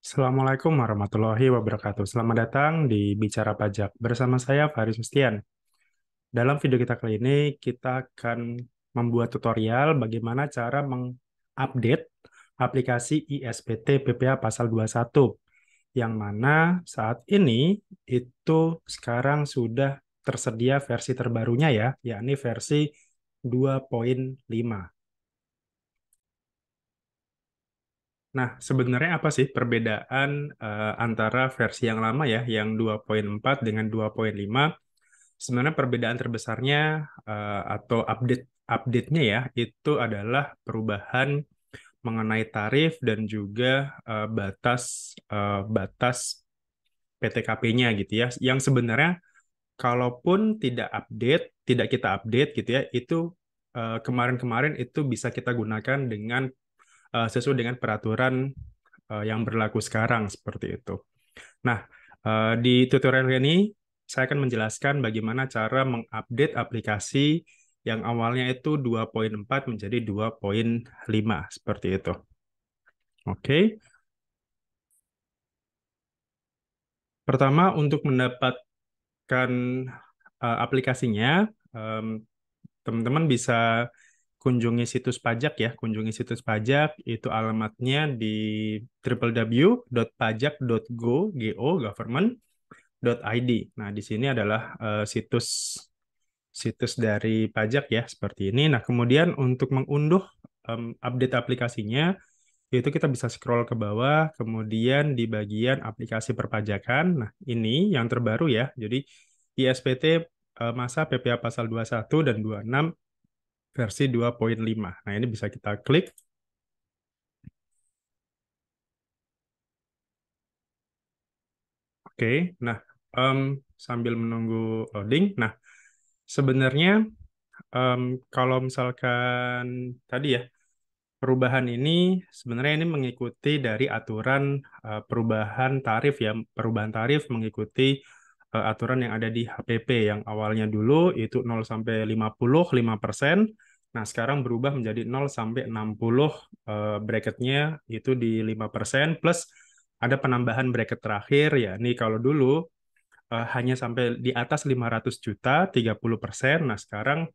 Assalamualaikum warahmatullahi wabarakatuh. Selamat datang di Bicara Pajak. Bersama saya Faris Mustian. Dalam video kita kali ini, kita akan membuat tutorial bagaimana cara mengupdate aplikasi ISPT PPA Pasal 21, yang mana saat ini itu sekarang sudah tersedia versi terbarunya ya, yakni versi 2.5. Nah, sebenarnya apa sih perbedaan antara versi yang lama ya, yang 2.4 dengan 2.5? Sebenarnya perbedaan terbesarnya atau update-nya ya, itu adalah perubahan mengenai tarif dan juga batas PTKP-nya gitu ya. Yang sebenarnya kalaupun tidak kita update gitu ya, itu kemarin-kemarin itu bisa kita gunakan dengan sesuai dengan peraturan yang berlaku sekarang seperti itu. Nah, di tutorial ini saya akan menjelaskan bagaimana cara mengupdate aplikasi yang awalnya itu 2.4 menjadi 2.5 seperti itu. Oke. Pertama, untuk mendapatkan aplikasinya, em, teman-teman bisa kunjungi situs pajak ya. Kunjungi situs pajak, itu alamatnya di www.pajak.go.government.id. Nah, di sini adalah situs situs dari pajak ya, seperti ini. Nah, kemudian untuk mengunduh update aplikasinya, itu kita bisa scroll ke bawah, kemudian di bagian aplikasi perpajakan. Nah, ini yang terbaru ya. Jadi, ISPT masa PPA pasal 21 dan 26 versi 2.5. Nah, ini bisa kita klik. Oke, nah, em, sambil menunggu loading. Nah, sebenarnya em, kalau misalkan tadi ya, perubahan ini sebenarnya ini mengikuti dari aturan perubahan tarif ya. Perubahan tarif mengikuti aturan yang ada di HPP yang awalnya dulu itu 0 sampai 55%. Nah, sekarang berubah menjadi 0 sampai 60, bracketnya itu di 5% plus ada penambahan bracket terakhir ya. Nih kalau dulu hanya sampai di atas 500 juta 30%. Nah, sekarang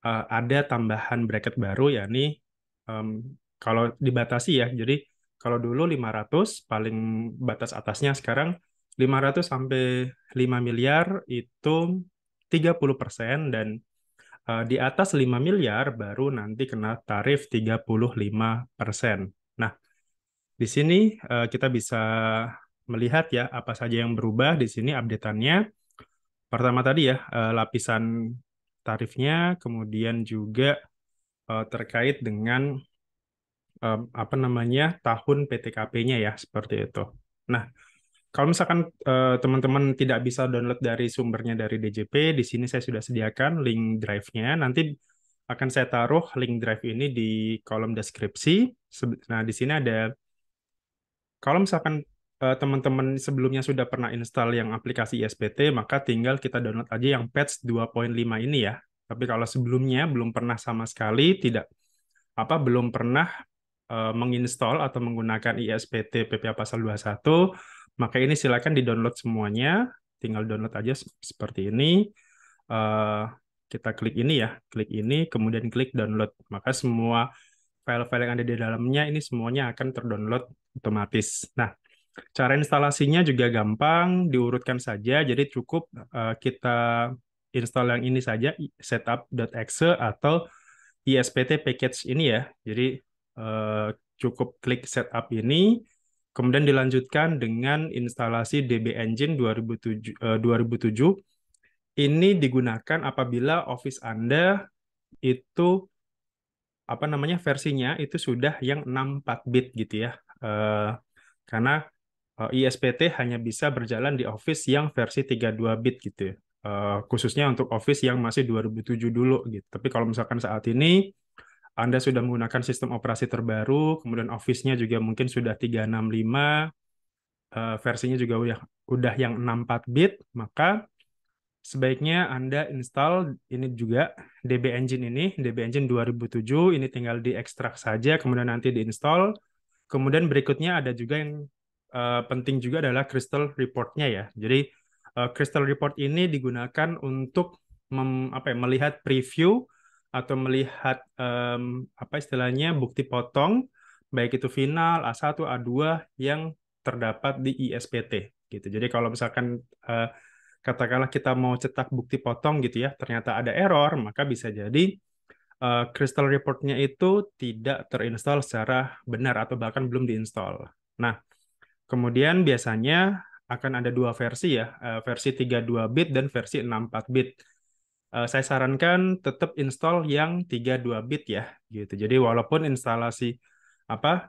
ada tambahan bracket baru ya nih, em, kalau dibatasi ya. Jadi kalau dulu 500 paling batas atasnya, sekarang 500 sampai 5 miliar itu 30%, dan di atas 5 miliar baru nanti kena tarif 35%. Nah, di sini kita bisa melihat ya apa saja yang berubah di sini updateannya. Pertama tadi ya, lapisan tarifnya, kemudian juga terkait dengan apa namanya tahun PTKP-nya ya, seperti itu. Nah, kalau misalkan teman-teman tidak bisa download dari sumbernya dari DJP, di sini saya sudah sediakan link drive-nya. Nanti akan saya taruh link drive ini di kolom deskripsi. Nah, di sini ada, kalau misalkan teman-teman sebelumnya sudah pernah install yang aplikasi ISPT, maka tinggal kita download aja yang patch 2.5 ini ya. Tapi kalau sebelumnya belum pernah sama sekali, tidak belum pernah menginstall atau menggunakan ISPT PPA Pasal 21, maka ini silakan di-download semuanya. Tinggal download aja seperti ini. Eh, kita klik ini ya, klik ini, kemudian klik download. Maka semua file-file yang ada di dalamnya ini semuanya akan terdownload otomatis. Nah, cara instalasinya juga gampang, diurutkan saja. Jadi cukup kita install yang ini saja, setup.exe atau ISPT package ini ya. Jadi eh, cukup klik setup ini, kemudian dilanjutkan dengan instalasi DB Engine 2007. 2007. Ini digunakan apabila Office Anda itu apa namanya versinya itu sudah yang 64 bit gitu ya. Eh, karena ISPT hanya bisa berjalan di Office yang versi 32 bit gitu ya. Khususnya untuk Office yang masih 2007 dulu gitu. Tapi kalau misalkan saat ini Anda sudah menggunakan sistem operasi terbaru, kemudian Office-nya juga mungkin sudah 365, versinya juga udah yang 64 bit, maka sebaiknya Anda install ini juga, DB Engine ini, DB Engine 2007, ini tinggal diekstrak saja, kemudian nanti diinstal. Kemudian berikutnya ada juga yang penting juga adalah Crystal Report-nya ya. Jadi Crystal Report ini digunakan untuk melihat preview atau melihat apa istilahnya bukti potong baik itu final A1, A2 yang terdapat di ISPT gitu. Jadi kalau misalkan katakanlah kita mau cetak bukti potong gitu ya, ternyata ada error, maka bisa jadi Crystal Report-nya itu tidak terinstall secara benar atau bahkan belum diinstal. Nah, kemudian biasanya akan ada dua versi ya, versi 32 bit dan versi 64 bit. Saya sarankan tetap install yang 32 bit ya, gitu. Jadi walaupun instalasi apa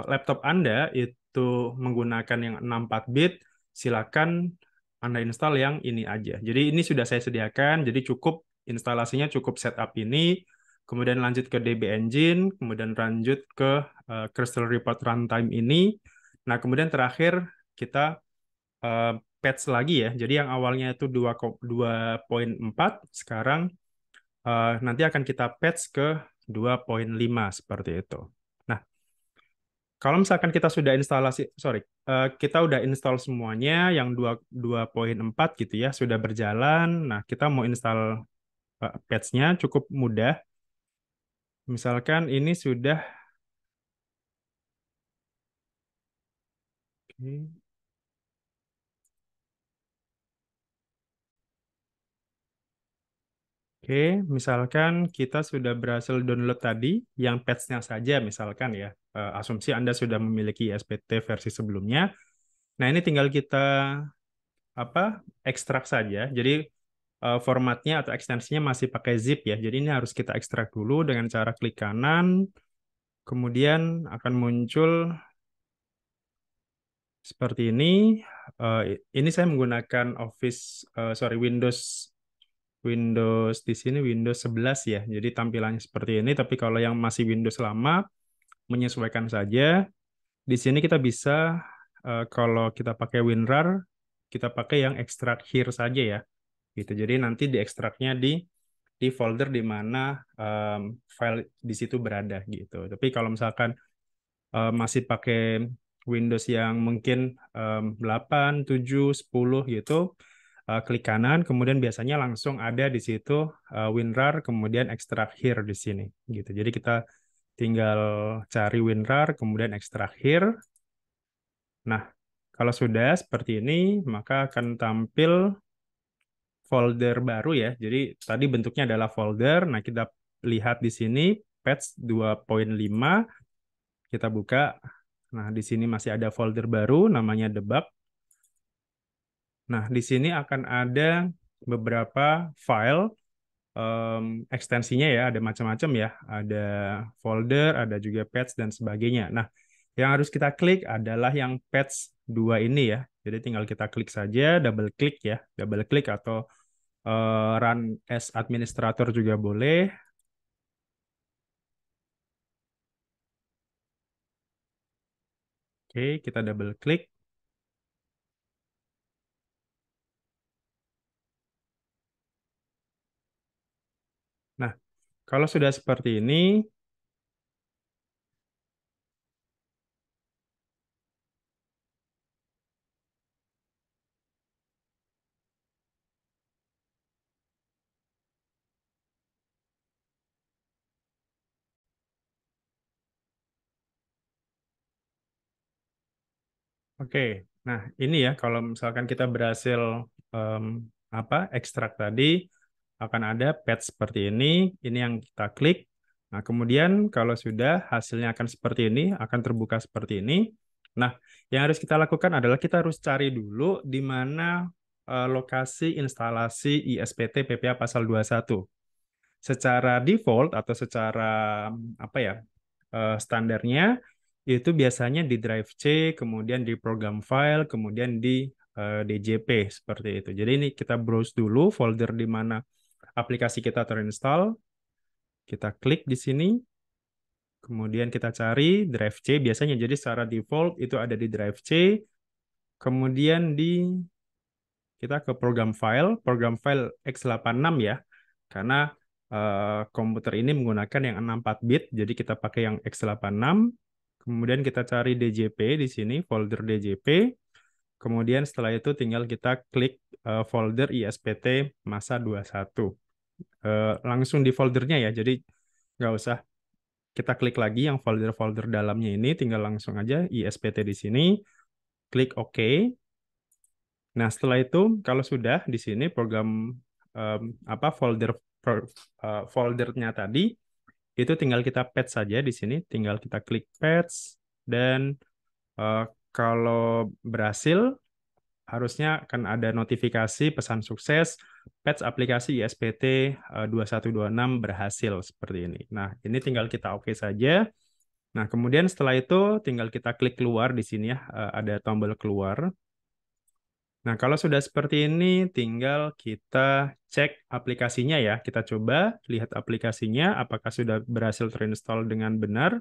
laptop Anda itu menggunakan yang 64 bit, silakan Anda install yang ini aja. Jadi ini sudah saya sediakan, jadi cukup instalasinya cukup setup ini, kemudian lanjut ke DB Engine, kemudian lanjut ke Crystal Report Runtime ini. Nah, kemudian terakhir kita patch lagi ya. Jadi yang awalnya itu 2.4, sekarang nanti akan kita patch ke 2.5 seperti itu. Nah, kalau misalkan kita sudah kita udah install semuanya yang 2.4 gitu ya, sudah berjalan. Nah, kita mau install patch-nya cukup mudah. Misalkan ini sudah Oke. Oke, misalkan kita sudah berhasil download tadi yang patch-nya saja, misalkan ya, asumsi Anda sudah memiliki SPT versi sebelumnya. Nah, ini tinggal kita ekstrak saja. Jadi formatnya atau ekstensinya masih pakai zip ya. Jadi ini harus kita ekstrak dulu dengan cara klik kanan, kemudian akan muncul seperti ini. Ini saya menggunakan Windows Windows di sini Windows 11 ya. Jadi tampilannya seperti ini, tapi kalau yang masih Windows lama menyesuaikan saja. Di sini kita bisa kalau kita pakai WinRAR, kita pakai yang extract here saja ya. Gitu. Jadi nanti diekstraknya di folder di mana file di situ berada gitu. Tapi kalau misalkan masih pakai Windows yang mungkin 8, 7, 10 gitu, klik kanan, kemudian biasanya langsung ada di situ WinRAR, kemudian extract here di sini gitu. Jadi kita tinggal cari WinRAR, kemudian extract here. Nah, kalau sudah seperti ini, maka akan tampil folder baru ya. Jadi tadi bentuknya adalah folder. Nah, kita lihat di sini patch 2.5. Kita buka. Nah, di sini masih ada folder baru namanya debug. Nah, di sini akan ada beberapa file ekstensinya ya, ada macam-macam ya. Ada folder, ada juga patch dan sebagainya. Nah, yang harus kita klik adalah yang patch 2 ini ya. Jadi tinggal kita klik saja, double klik ya. Double klik atau run as administrator juga boleh. Oke, kita double klik. Nah, kalau sudah seperti ini, oke. Nah, ini ya kalau misalkan kita berhasil em, ekstrak tadi akan ada patch seperti ini. Ini yang kita klik. Nah, kemudian kalau sudah hasilnya akan seperti ini, akan terbuka seperti ini. Nah, yang harus kita lakukan adalah kita harus cari dulu di mana lokasi instalasi ISPT PPA pasal 21. Secara default atau secara apa ya standarnya itu biasanya di drive C, kemudian di program file, kemudian di DJP seperti itu. Jadi ini kita browse dulu folder di mana aplikasi kita terinstall, kita klik di sini, kemudian kita cari drive C biasanya. Jadi secara default itu ada di drive C, kemudian kita ke program file x86 ya, karena komputer ini menggunakan yang 64 bit, jadi kita pakai yang x86. Kemudian kita cari DJP di sini, folder DJP. Kemudian setelah itu tinggal kita klik folder ISPT masa 21. Langsung di foldernya ya, jadi nggak usah kita klik lagi yang folder-folder dalamnya ini, tinggal langsung aja ISPT di sini, klik OK. Nah, setelah itu kalau sudah di sini program apa foldernya tadi itu tinggal kita patch saja di sini, tinggal kita klik patch dan eh, kalau berhasil harusnya akan ada notifikasi pesan sukses patch aplikasi ISPT 2126 berhasil seperti ini. Nah, ini tinggal kita oke saja. Nah, kemudian setelah itu tinggal kita klik keluar di sini ya, ada tombol keluar. Nah, kalau sudah seperti ini, tinggal kita cek aplikasinya ya. Kita coba lihat aplikasinya, apakah sudah berhasil terinstall dengan benar.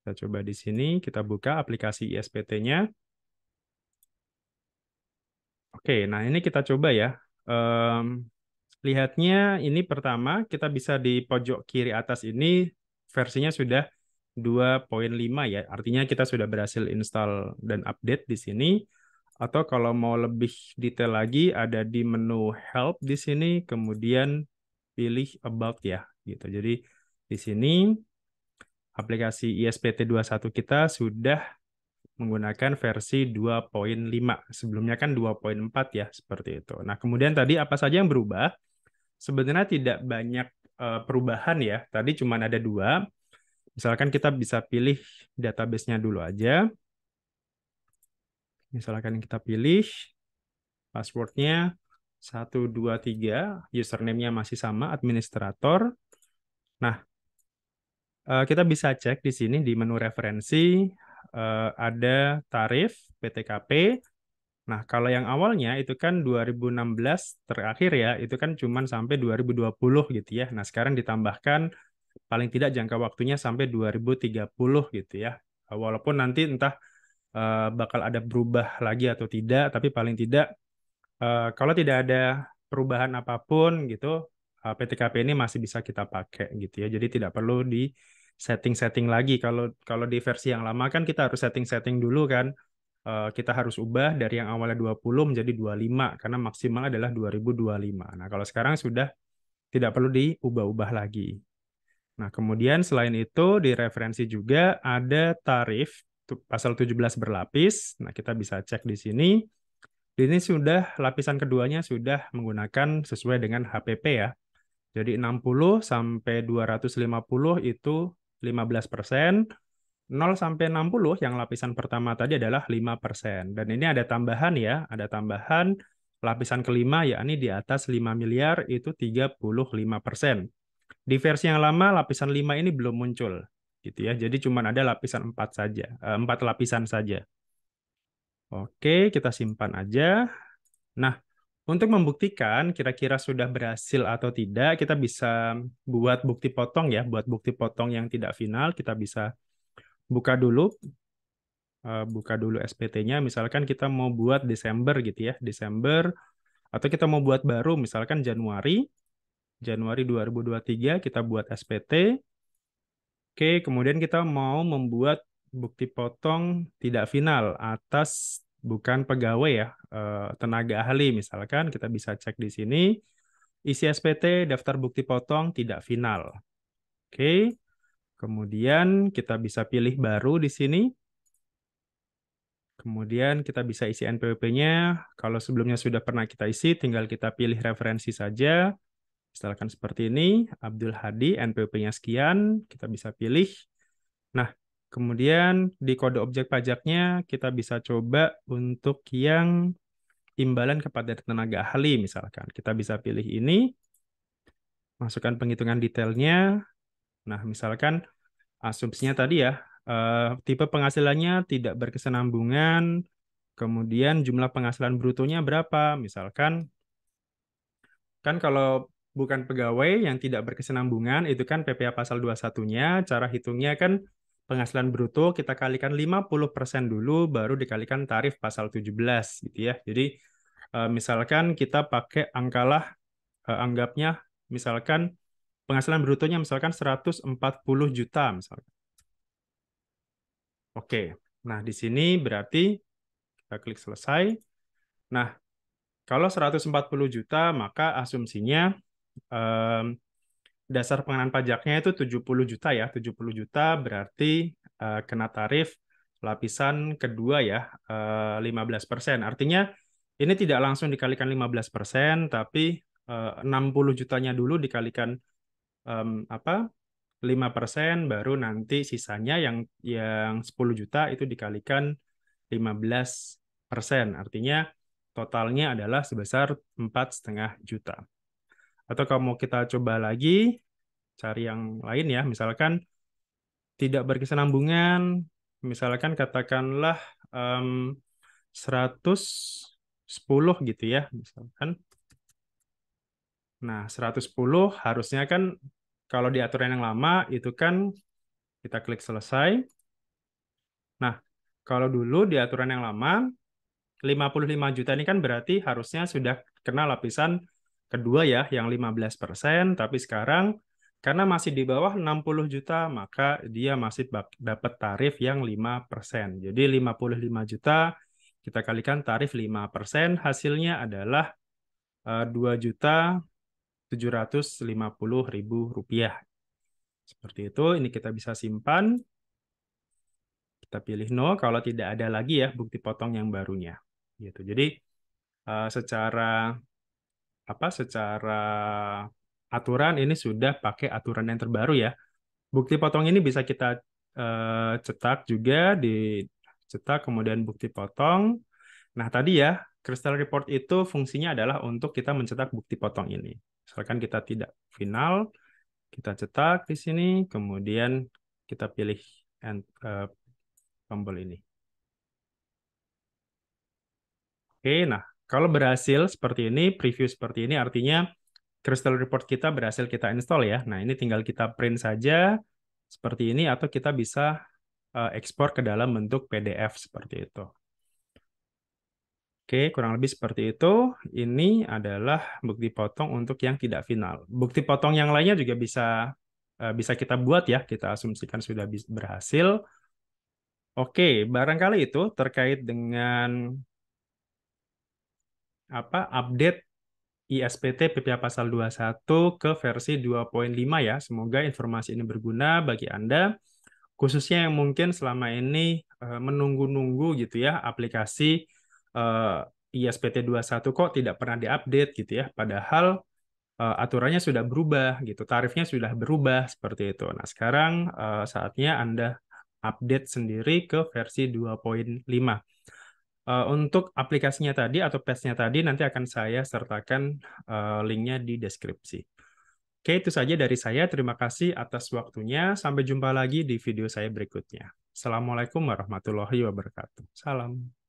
Kita coba di sini, kita buka aplikasi ISPT-nya. Oke, nah ini kita coba ya. Em, Lihatnya ini pertama, kita bisa di pojok kiri atas ini versinya sudah 2.5 ya. Artinya kita sudah berhasil install dan update di sini. Atau kalau mau lebih detail lagi, ada di menu Help di sini, kemudian pilih About ya, gitu. Jadi di sini aplikasi ISPT 21 kita sudah menggunakan versi 2.5. Sebelumnya kan 2.4 ya, seperti itu. Nah, kemudian tadi apa saja yang berubah? Sebenarnya tidak banyak perubahan ya. Tadi cuma ada dua. Misalkan kita bisa pilih database-nya dulu aja. Misalkan kita pilih passwordnya 123, username-nya masih sama, administrator. Nah, kita bisa cek di sini di menu referensi, ada tarif PTKP. Nah, kalau yang awalnya itu kan 2016 terakhir ya, itu kan cuma sampai 2020 gitu ya. Nah, sekarang ditambahkan paling tidak jangka waktunya sampai 2030 gitu ya. Walaupun nanti entah bakal ada berubah lagi atau tidak, tapi paling tidak kalau tidak ada perubahan apapun gitu, PTKP ini masih bisa kita pakai gitu ya. Jadi tidak perlu di setting-setting lagi. Kalau kalau di versi yang lama kan kita harus setting-setting dulu kan. Kita harus ubah dari yang awalnya 20 menjadi 25 karena maksimal adalah 2025. Nah, kalau sekarang sudah tidak perlu diubah-ubah lagi. Nah, kemudian selain itu di referensi juga ada tarif pasal 17 berlapis. Nah, kita bisa cek di sini. Ini sudah lapisan keduanya sudah menggunakan sesuai dengan HPP ya. Jadi 60 sampai 250 itu 15%, 0 sampai 60 yang lapisan pertama tadi adalah 5%. Dan ini ada tambahan ya, ada tambahan lapisan kelima yakni di atas 5 miliar itu 35%. Di versi yang lama lapisan 5 ini belum muncul gitu ya. Jadi cuma ada lapisan 4 saja, 4 lapisan saja. Oke, kita simpan aja. Nah, untuk membuktikan kira-kira sudah berhasil atau tidak, kita bisa buat bukti potong ya. Buat bukti potong yang tidak final, kita bisa buka dulu, buka dulu SPT-nya. Misalkan kita mau buat Desember gitu ya, Desember. Atau kita mau buat baru, misalkan Januari 2023 kita buat SPT. Oke, kemudian kita mau membuat bukti potong tidak final atas bukan pegawai ya, tenaga ahli misalkan kita bisa cek di sini isi SPT daftar bukti potong tidak final. Oke, kemudian kita bisa pilih baru di sini. Kemudian kita bisa isi NPWP-nya. Kalau sebelumnya sudah pernah kita isi, tinggal kita pilih referensi saja. Misalkan seperti ini, Abdul Hadi, NPWP-nya sekian, kita bisa pilih. Nah, kemudian di kode objek pajaknya kita bisa coba untuk yang imbalan kepada tenaga ahli misalkan. Kita bisa pilih ini, masukkan penghitungan detailnya. Nah, misalkan asumsinya tadi ya, tipe penghasilannya tidak berkesinambungan, kemudian jumlah penghasilan brutonya berapa, misalkan kan kalau bukan pegawai yang tidak berkesinambungan itu kan PPh pasal 21-nya, cara hitungnya kan penghasilan bruto kita kalikan 50% dulu baru dikalikan tarif pasal 17 gitu ya. Jadi misalkan kita pakai angkalah anggapnya misalkan penghasilan brutonya misalkan 140 juta misalkan. Oke. Nah, di sini berarti kita klik selesai. Nah, kalau 140 juta, maka asumsinya em, dasar pengenaan pajaknya itu 70 juta ya. 70 juta berarti kena tarif lapisan kedua ya, 15%. Artinya ini tidak langsung dikalikan 15%, tapi 60 jutanya dulu dikalikan apa 5%, baru nanti sisanya yang 10 juta itu dikalikan 15%. Artinya totalnya adalah sebesar 4,5 juta. Atau kalau mau kita coba lagi, cari yang lain ya, misalkan tidak berkesinambungan, misalkan katakanlah em, 110 gitu ya, misalkan. Nah, 110 harusnya kan kalau di aturan yang lama itu kan kita klik selesai. Nah, kalau dulu di aturan yang lama 55 juta ini kan berarti harusnya sudah kena lapisan kedua ya, yang 15%, tapi sekarang karena masih di bawah 60 juta, maka dia masih dapat tarif yang 5%. Jadi 55 juta kita kalikan tarif 5%, hasilnya adalah 2.750.000 rupiah. Seperti itu, ini kita bisa simpan. Kita pilih no kalau tidak ada lagi ya bukti potong yang barunya. Gitu. Jadi secara secara aturan ini sudah pakai aturan yang terbaru ya. Bukti potong ini bisa kita cetak juga, dicetak kemudian bukti potong. Nah, tadi ya, Crystal Report itu fungsinya adalah untuk kita mencetak bukti potong ini. Misalkan kita tidak final, kita cetak di sini, kemudian kita pilih tombol ini. Oke, nah kalau berhasil seperti ini, preview seperti ini artinya Crystal Report kita berhasil kita install ya. Nah, ini tinggal kita print saja seperti ini atau kita bisa ekspor ke dalam bentuk PDF seperti itu. Oke, kurang lebih seperti itu. Ini adalah bukti potong untuk yang tidak final. Bukti potong yang lainnya juga bisa kita buat ya. Kita asumsikan sudah berhasil. Oke, barangkali itu terkait dengan update ISPT PPh Pasal 21 ke versi 2.5 ya. Semoga informasi ini berguna bagi Anda, khususnya yang mungkin selama ini menunggu-nunggu gitu ya aplikasi eh, ISPT 21 kok tidak pernah diupdate gitu ya. Padahal aturannya sudah berubah gitu, tarifnya sudah berubah seperti itu. Nah, sekarang saatnya Anda update sendiri ke versi 2.5. Untuk aplikasinya tadi atau page-nya tadi nanti akan saya sertakan linknya di deskripsi. Oke, itu saja dari saya. Terima kasih atas waktunya. Sampai jumpa lagi di video saya berikutnya. Assalamualaikum warahmatullahi wabarakatuh. Salam.